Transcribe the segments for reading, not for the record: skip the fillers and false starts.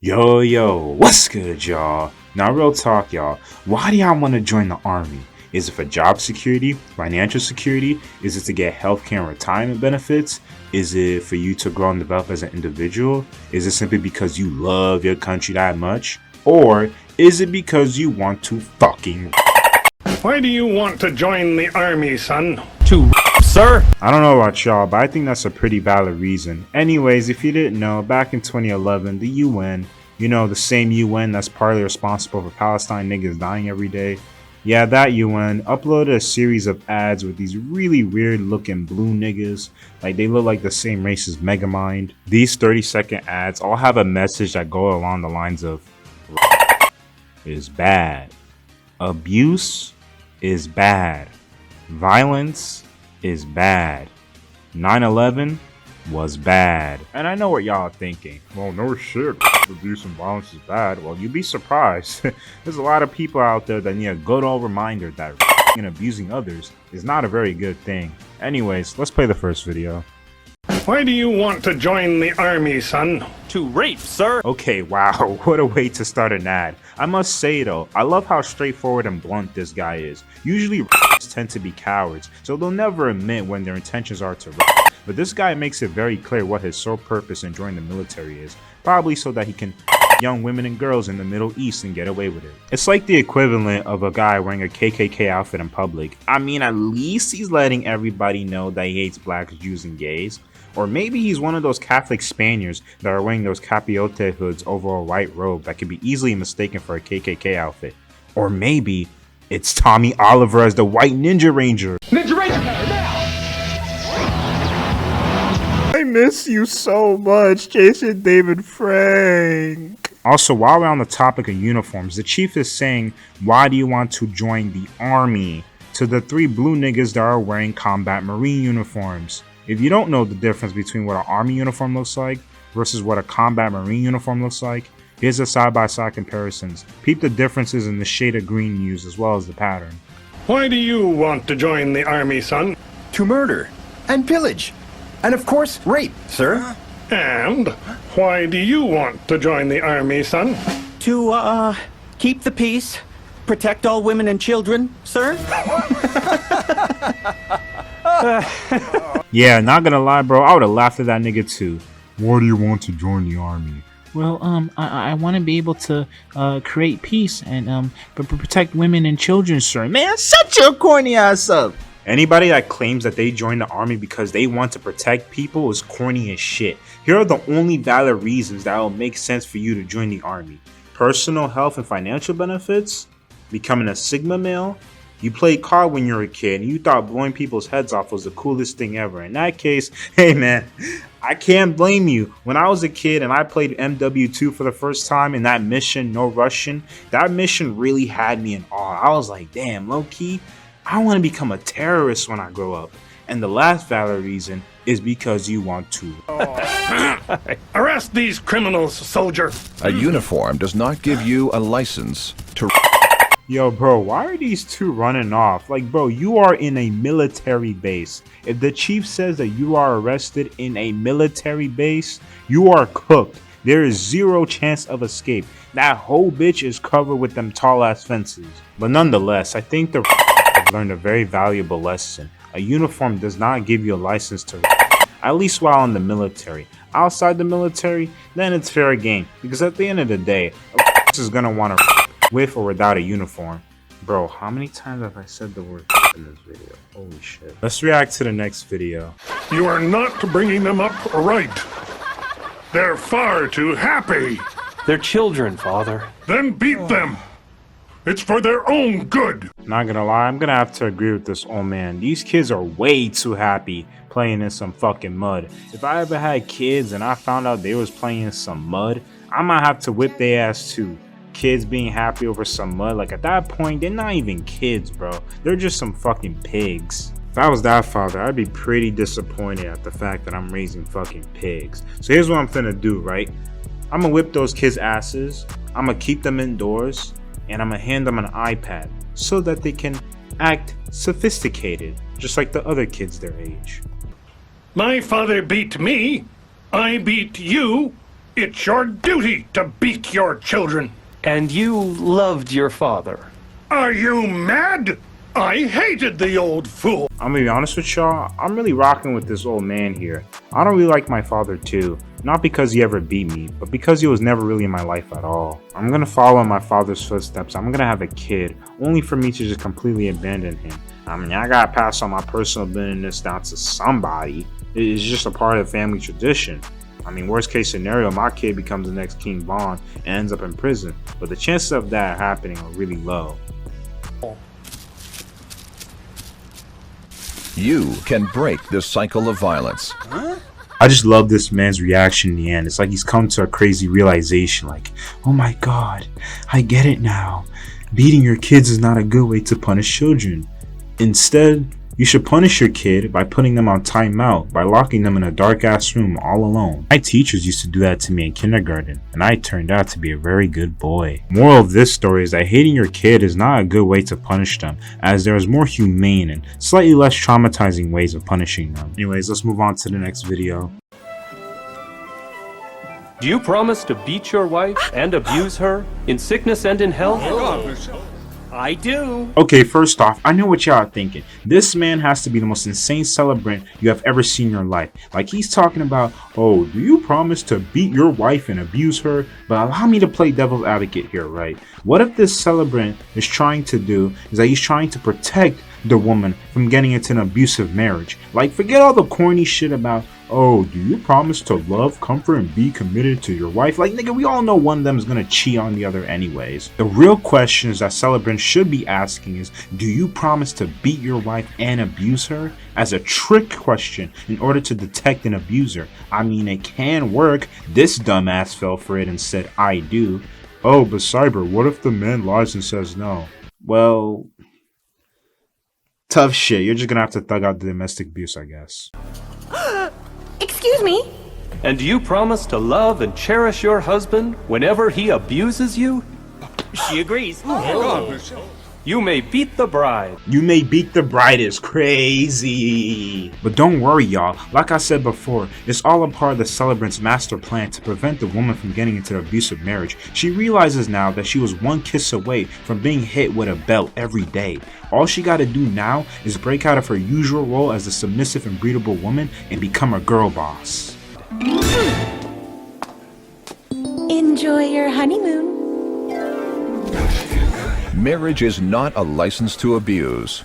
Yo, what's good, y'all? Now, real talk, y'all. Why do y'all want to join the army? Is it for job security, financial security? Is it to get healthcare and retirement benefits? Is it for you to grow and develop as an individual? Is it simply because you love your country that much? Or is it because you want to fucking... Why do you want to join the army, son? Sir? I don't know about y'all, but I think that's a pretty valid reason. Anyways, if you didn't know, back in 2011, the UN, the same UN that's partly responsible for Palestine niggas dying every day, yeah, that UN uploaded a series of ads with these really weird looking blue niggas. Like, they look like the same race as Megamind. These 30-second ads all have a message that go along the lines of is bad, abuse is bad, violence is bad, 9/11 was bad. And I know what y'all are thinking. Well, no shit, abuse and violence is bad. Well, you'd be surprised. There's a lot of people out there that need a good old reminder that and abusing others is not a very good thing. Anyways, let's play the first video. Why do you want to join the army, son? To rape, sir? Okay, wow, what a way to start an ad. I must say though, I love how straightforward and blunt this guy is. Usually tend to be cowards, so they'll never admit when their intentions are to rape. But this guy makes it very clear what his sole purpose in joining the military is. Probably so that he can young women and girls in the Middle East and get away with it. It's like the equivalent of a guy wearing a KKK outfit in public. I mean, at least he's letting everybody know that he hates blacks, Jews, and gays. Or maybe he's one of those Catholic Spaniards that are wearing those capote hoods over a white robe that can be easily mistaken for a KKK outfit. Or maybe it's Tommy Oliver as the White Ninja Ranger. Ninja Ranger now! I miss you so much, Jason David Frank. Also, while we're on the topic of uniforms, the chief is saying, why do you want to join the army? To the three blue niggas that are wearing combat marine uniforms. If you don't know the difference between what an army uniform looks like versus what a combat marine uniform looks like, here's the side-by-side comparisons. Peep the differences in the shade of green used as well as the pattern. Why do you want to join the army, son? To murder and pillage and of course rape, sir. And why do you want to join the army, son? To, keep the peace, protect all women and children, sir? Yeah, not gonna lie, bro, I would've laughed at that nigga too. Why do you want to join the army? Well, I want to be able to create peace and protect women and children, sir. Man, shut your corny ass up. Anybody that claims that they joined the army because they want to protect people is corny as shit. Here are the only valid reasons that will make sense for you to join the army. Personal health and financial benefits, becoming a Sigma male, you played COD when you were a kid and you thought blowing people's heads off was the coolest thing ever. In that case, hey man, I can't blame you. When I was a kid and I played MW2 for the first time in that mission, No Russian, that mission really had me in awe. I was like, damn, low-key, I want to become a terrorist when I grow up. And the last valid reason is because you want to. Arrest these criminals, soldier. A uniform does not give you a license to... Yo, bro, why are these two running off? Like, bro, you are in a military base. If the chief says that you are arrested in a military base, you are cooked. There is zero chance of escape. That whole bitch is covered with them tall ass fences. But nonetheless, I think the have learned a very valuable lesson. A uniform does not give you a license to at least while in the military. Outside the military, then it's fair game. Because at the end of the day, a is gonna want to with or without a uniform. Bro, how many times have I said the word in this video? Holy shit. Let's react to the next video. You are not bringing them up right. They're far too happy. They're children, Father. Then beat them. It's for their own good. Not gonna lie, I'm gonna have to agree with this old man. These kids are way too happy playing in some fucking mud. If I ever had kids and I found out they was playing in some mud, I might have to whip their ass too. Kids being happy over some mud, like at that point, they're not even kids, bro. They're just some fucking pigs. If I was that father, I'd be pretty disappointed at the fact that I'm raising fucking pigs. So here's what I'm finna do, right? I'm gonna whip those kids' asses, I'm gonna keep them indoors, and I'm gonna hand them an iPad so that they can act sophisticated, just like the other kids their age. My father beat me, I beat you, It's your duty to beat your children. And you loved your father. Are you mad? I hated the old fool. I'm gonna be honest with y'all, I'm really rocking with this old man here. I don't really like my father too. Not because he ever beat me, but because he was never really in my life at all. I'm gonna follow in my father's footsteps. I'm gonna have a kid, only for me to just completely abandon him. I mean, I gotta pass on my personal business down to somebody. It's just a part of family tradition. I mean, worst case scenario, my kid becomes the next King Von and ends up in prison. But the chances of that happening are really low. You can break this cycle of violence. I just love this man's reaction in the end. It's like he's come to a crazy realization, like, oh my god, I get it now. Beating your kids is not a good way to punish children. Instead, you should punish your kid by putting them on timeout, by locking them in a dark ass room all alone. My teachers used to do that to me in kindergarten, and I turned out to be a very good boy. Moral of this story is that hating your kid is not a good way to punish them, as there is more humane and slightly less traumatizing ways of punishing them. Anyways, let's move on to the next video. Do you promise to beat your wife and abuse her in sickness and in health? I do. Okay, first off, I know what y'all are thinking. This man has to be the most insane celebrant you have ever seen in your life. Like, he's talking about, oh, do you promise to beat your wife and abuse her? But allow me to play devil's advocate here, right? What if this celebrant is trying to do is that he's trying to protect the woman from getting into an abusive marriage? Like, forget all the corny shit about, oh, do you promise to love, comfort, and be committed to your wife? Like, nigga, we all know one of them is gonna cheat on the other anyways. The real questions that celebrants should be asking is, do you promise to beat your wife and abuse her? As a trick question in order to detect an abuser. I mean, it can work. This dumbass fell for it and said, I do. Oh, but Cyber, what if the man lies and says no? Well, tough shit. You're just gonna have to thug out the domestic abuse, I guess. Excuse me? And do you promise to love and cherish your husband whenever he abuses you? She agrees. You may beat the bride. You may beat the bride is crazy. But don't worry, y'all. Like I said before, it's all a part of the celebrant's master plan to prevent the woman from getting into an abusive marriage. She realizes now that she was one kiss away from being hit with a belt every day. All she gotta do now is break out of her usual role as a submissive and breedable woman and become a girl boss. Enjoy your honeymoon. Marriage is not a license to abuse.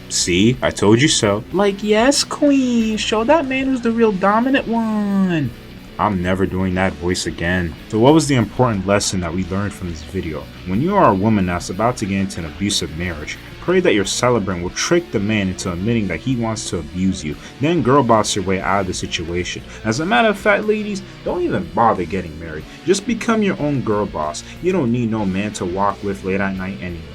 See, I told you so. Like, yes, queen, show that man who's the real dominant one. I'm never doing that voice again. So what was the important lesson that we learned from this video? When you are a woman that's about to get into an abusive marriage, pray that your celebrant will trick the man into admitting that he wants to abuse you, then girl boss your way out of the situation. As a matter of fact, ladies, don't even bother getting married. Just become your own girl boss. You don't need no man to walk with late at night anyways.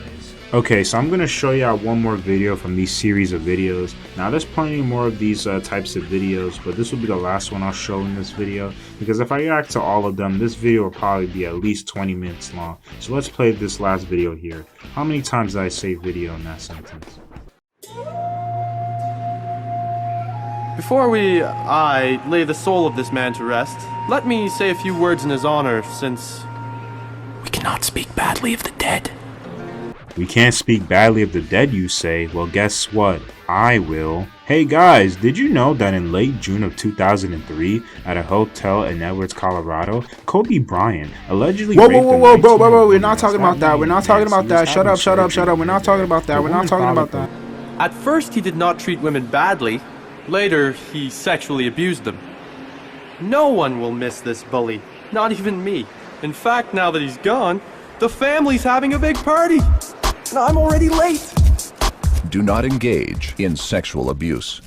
Okay, so I'm going to show y'all one more video from these series of videos. Now there's plenty more of these types of videos, but this will be the last one I'll show in this video, because if I react to all of them, this video will probably be at least 20 minutes long. So let's play this last video here. How many times did I say video in that sentence? Before I lay the soul of this man to rest, let me say a few words in his honor, since We cannot speak badly of the dead. We can't speak badly of the dead, you say? Well, guess what? I will. Hey guys, did you know that in late June of 2003, at a hotel in Edwards, Colorado, Kobe Bryant allegedly raped a 19-year-old Whoa, we're woman not as talking about that. We're not talking about that. Shut up. We're not talking about that. We're not talking about that. at first he did not treat women badly, later he sexually abused them. No one will miss this bully, not even me. In fact, now that he's gone, the family's having a big party, and I'm already late. Do not engage in sexual abuse.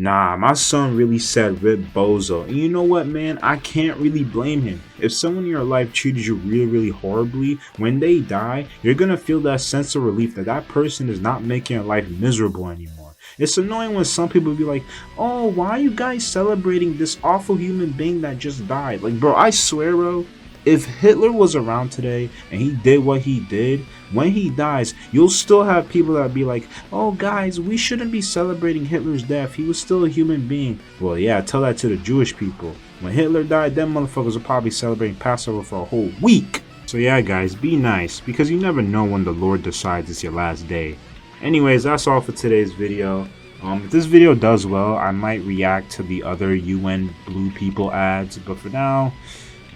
Nah, my son really said rip bozo. And you know what, man? I can't really blame him. If someone in your life treated you really horribly, when they die, you're gonna feel that sense of relief that that person is not making your life miserable anymore. It's annoying when some people be like, oh, why are you guys celebrating this awful human being that just died? Like, bro, I swear, bro, if Hitler was around today and he did what he did, when he dies, you'll still have people that be like, oh guys, we shouldn't be celebrating Hitler's death. He was still a human being. Well, yeah, tell that to the Jewish people. When Hitler died, them motherfuckers will probably celebrating Passover for a whole week. So yeah, guys, be nice, because you never know when the Lord decides it's your last day. Anyways, that's all for today's video. If this video does well, I might react to the other UN Blue People ads, but for now,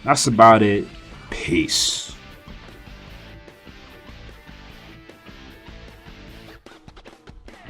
that's about it. Peace.